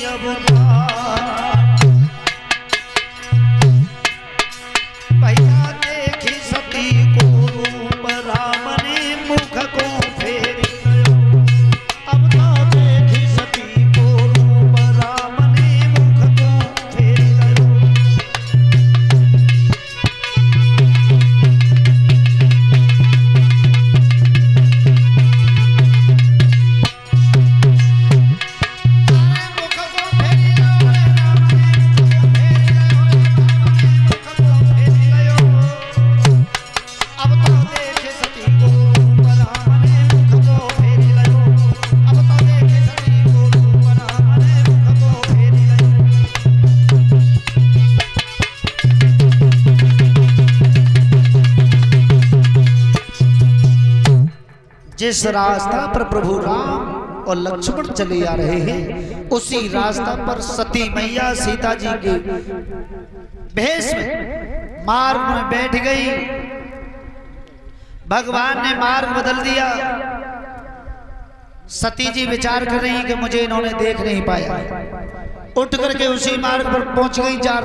अवतार। भैया देखी सती को रूप राम ने मुख को फेर गयो। अब तो देखी सती को रूप राम ने मुख को फेर गयो। जिस रास्ता पर प्रभु राम और लक्ष्मण चले आ रहे हैं, उसी रास्ता पर सती मैया सीता जी के भेष में मार्ग में बैठ गई। भगवान ने मार्ग बदल दिया। सती जी विचार कर रही कि मुझे इन्होंने देख नहीं पाया, उठ करके उसी मार्ग पर पहुंच गई। चार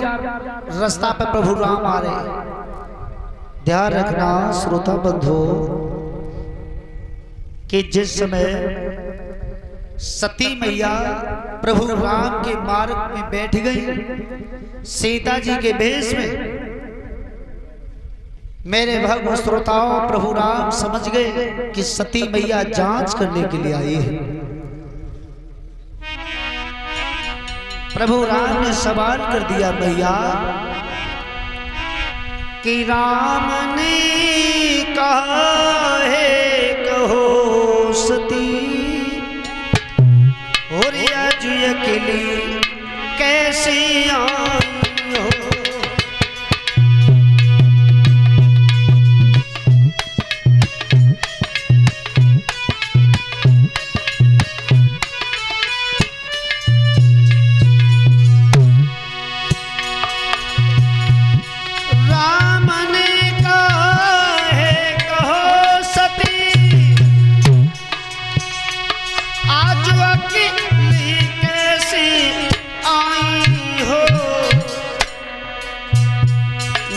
रास्ता पर प्रभु राम आ रहे। ध्यान रखना श्रोता बंधु कि जिस समय सती मैया प्रभु राम के मार्ग में बैठ गई सीता जी के भेष में, मेरे भक्त श्रोताओं प्रभु राम समझ गए कि सती मैया जांच करने के लिए आई है। प्रभु राम ने सवाल कर दिया, मैया कि राम ने कहा है कहो सती, और आज अकेली कैसे आई हो। राम ने कहा है कहो सती, आज अकेली कैसे आई हो।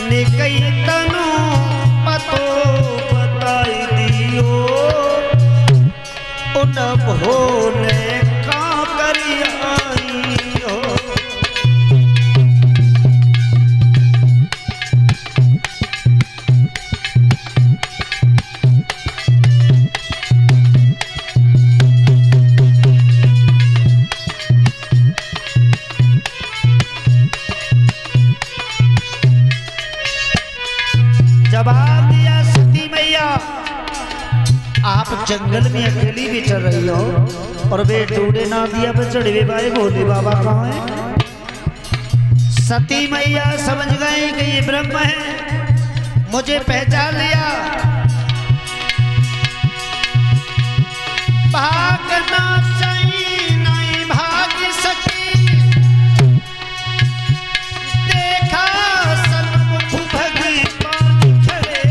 निकई तनु पतो बताई दियो, उन भोले का करी आई हो। जवाब दिया सती मैया, आप जंगल में अकेली भी चल रही हो और वे टूटे ना दिया पे चढ़े भाई भोले बाबा कहाँ है। सती मैया समझ गई कि ये ब्रह्म है, मुझे पहचान लिया। भागना चाहिए नहीं भाग सकी, देखा सन्मुख भगवान खड़े,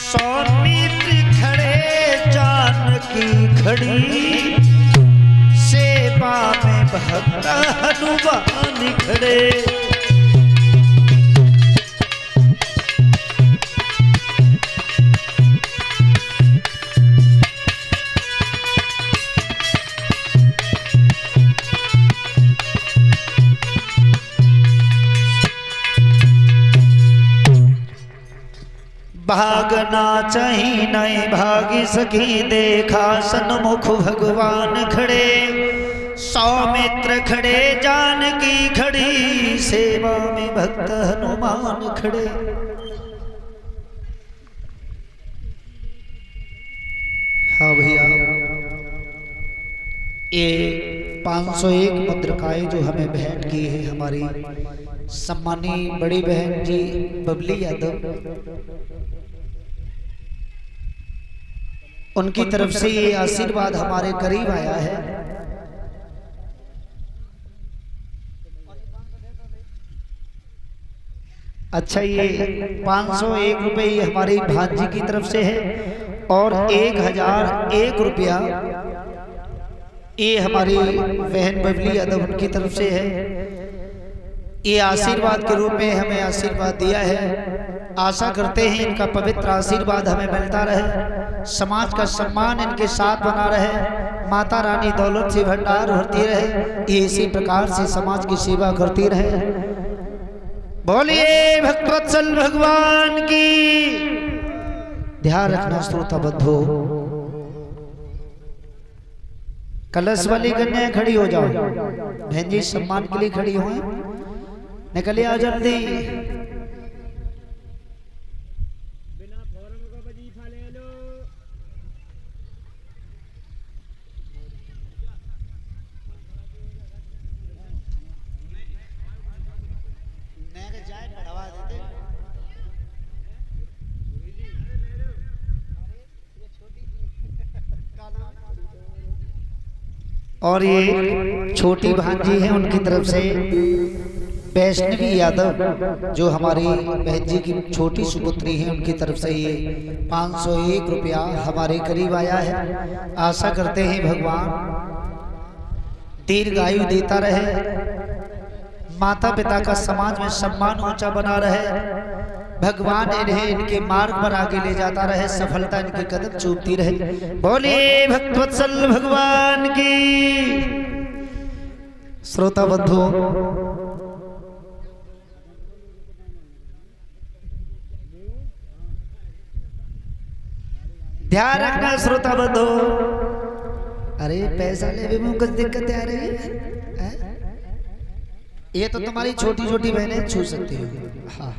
सौमित्र खड़े जानकी खड़ी, सेवा में भक्त हनुमान खड़े। भागना चाहिए नहीं भागी सकी, देखा सन्मुख भगवान खड़े, सौमित्र खड़े जानकी खड़ी, सेवा में भक्त हनुमान खड़े। हाँ भैया, ये 501 मुद्रिकाएं जो हमें भेंट की है हमारी सम्मानी बड़ी बहन जी बबली यादव, उनकी तरफ से ये आशीर्वाद हमारे करीब आया है। अच्छा, ये 501 रुपये ये हमारी भांजी की तरफ से है और 1001 रुपया ये हमारी बहन बबली यादव उनकी तरफ से है। ये आशीर्वाद के रूप में हमें आशीर्वाद दिया है। आशा करते हैं इनका पवित्र आशीर्वाद हमें मिलता रहे, समाज का सम्मान इनके साथ बना रहे, माता रानी दौलत से भंडार भरती रहे, ये इसी प्रकार से समाज की सेवा करती रहे। बोलिए भक्तवत्सल भगवान की। ध्यान रखना श्रोता बंधु, कलश वाली कन्या खड़ी हो जाओ। बहन जी सम्मान के लिए खड़ी हो, निकलिए आओ जल्दी। बिना फॉर्म का वजीफा ले लो। जाए बढ़ावा देते। और ये छोटी भांजी है, उनकी तरफ से वैष्णवी यादव जो हमारी बहन जी की छोटी सुपुत्री है, उनकी तरफ से ये 501 रुपया हमारे करीब आया है। आशा करते हैं भगवान दीर्घायु देता रहे, माता पिता का समाज में सम्मान ऊंचा बना रहे, भगवान इन्हें इनके मार्ग पर आगे ले जाता रहे, सफलता इनके कदम चूमती रहे। बोलिए भक्तवत्सल भगवान की। श्रोता बंधु, ध्यान रखना श्रोता बंधु। अरे पैसा ले में कुछ दिक्कत आ रही है? ये तो तुम्हारी छोटी छोटी बहनें छू सकती हो। हाँ,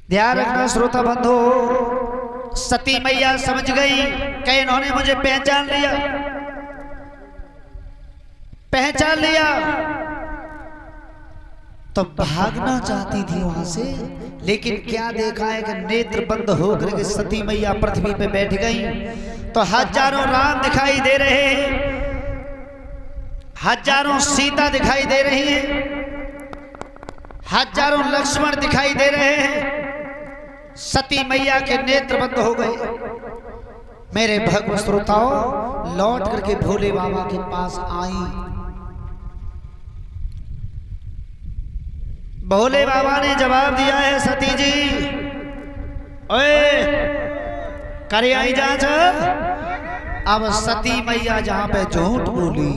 ध्यान रखना श्रोता बंधु। सती मैया समझ गई कि इन्होंने मुझे पहचान लिया तो भागना चाहती थी वहां से, लेकिन क्या देखा है कि नेत्र बंद होकर के सती मैया पृथ्वी पे बैठ गई तो हजारों राम दिखाई दे रहे हैं, हजारों सीता दिखाई दे रही है, हजारों लक्ष्मण दिखाई दे रहे हैं। सती मैया के नेत्र बंद हो गए। मेरे भक्त श्रोताओं, लौट करके भोले बाबा के पास आई। भोले बाबा ने जवाब दिया है, सती जी ओए करे आई जांच। अब सती मैया जहां पे झूठ बोली,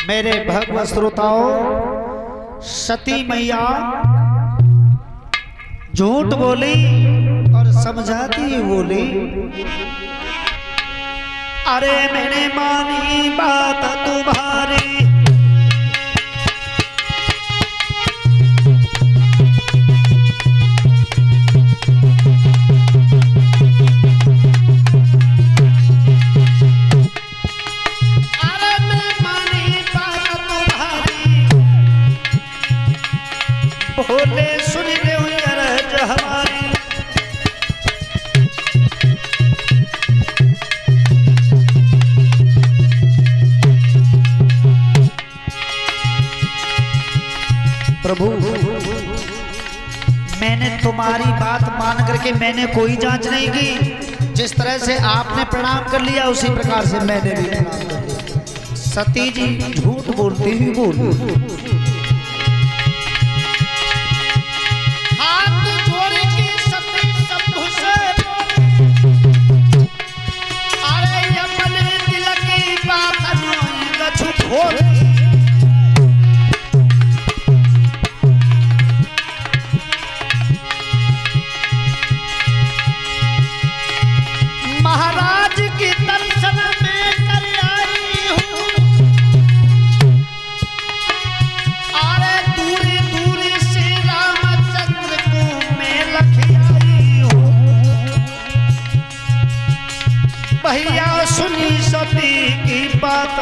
मेरे भक्त श्रोताओं, सती मैया झूठ बोली और समझाती बोली, अरे मैंने मानी बात तुम्हारी, भोले सुन ले अरज हमारी। प्रभु मैंने तुम्हारी बात मान करके मैंने कोई जांच नहीं की, जिस तरह से आपने प्रणाम कर लिया उसी प्रकार से मैंने भी प्रणाम कर लिया। सती जी झूठ बोलती ही बोली। महाराज की दर्शन में कर आई हूँ, अरे दूरी दूरी से रामचंद्र को मैं लख आई हूँ। भैया सुनी सती की बात,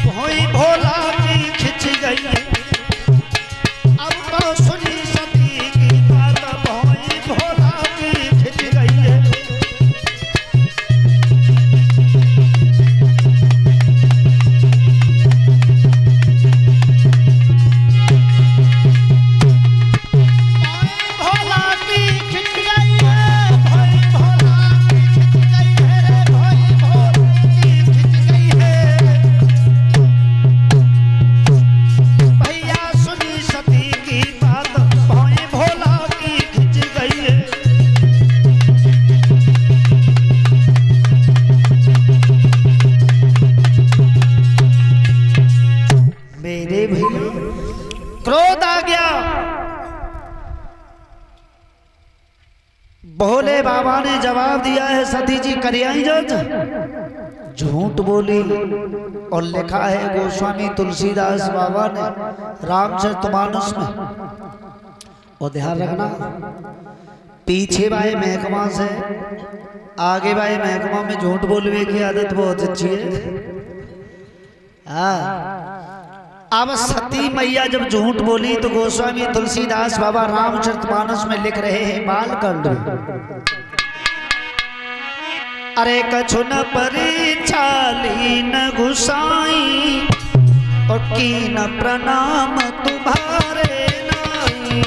भोई भोला की खिंच गई। अब तो सुनी सती की बात, भोई भोला की खिंच गई है। भोला की खिंच गई है, भोई भोला की खिंच गई है। बाबा ने जवाब दिया है सती जी करियाई जज झूठ बोली। और लिखा है गोस्वामी तुलसीदास बाबा ने रामचरितमानस में। और ध्यान रखना पीछे भाई महकमा से आगे भाई महकमा में झूठ बोलने की आदत बहुत अच्छी है। अब सती मैया जब झूठ बोली तो गोस्वामी तुलसीदास बाबा रामचरितमानस में लिख रहे हैं बालकांड में। अरे कछु न परीक्षा लीन गुसाई और कीन प्रणाम तुम्हारे नाई।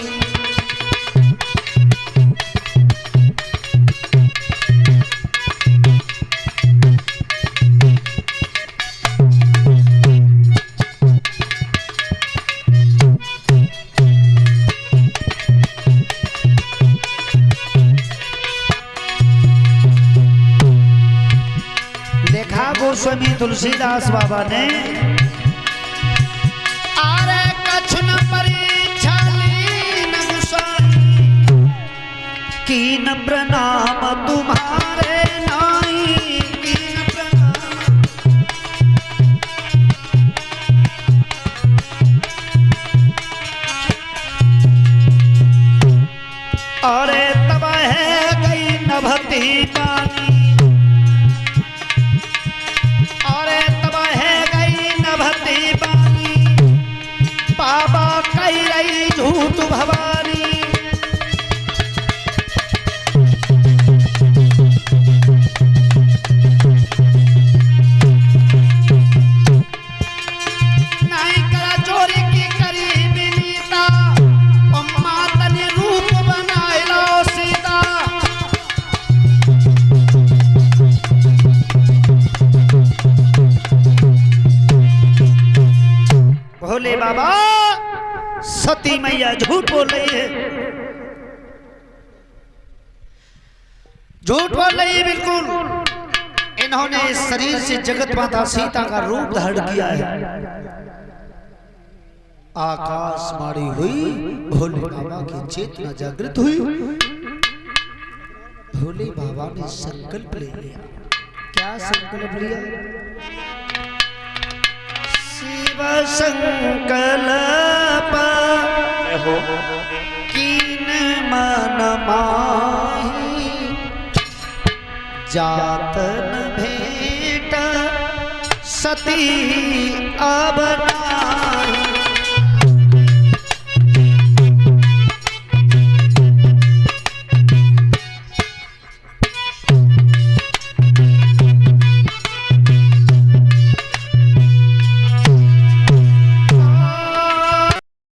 गोस्वामी तुलसीदास बाबा ने आरे कछु न परीक्षा लीन गुसाई कीन प्रणाम तुम्हारे नाई। कीन प्रणाम अरे तब है गई नभती पानी। बाबा कही रही झूठ भवानी। नहीं करा चोरी की करी बिनीता और माता ने रूप बनाए लो सीता। भोले बाबा सती मैया झूठ बोल रही है, झूठ बोल रही है बिल्कुल। इन्होंने इस शरीर से जगत माता सीता का रूप धारण किया है। आकाश मारी हुई भोले बाबा की चेतना जागृत हुई। भोले बाबा ने संकल्प ले लिया। क्या संकल्प लिया? शिव संकल्प कीन मन माही जातन भेंट सती अब नाही।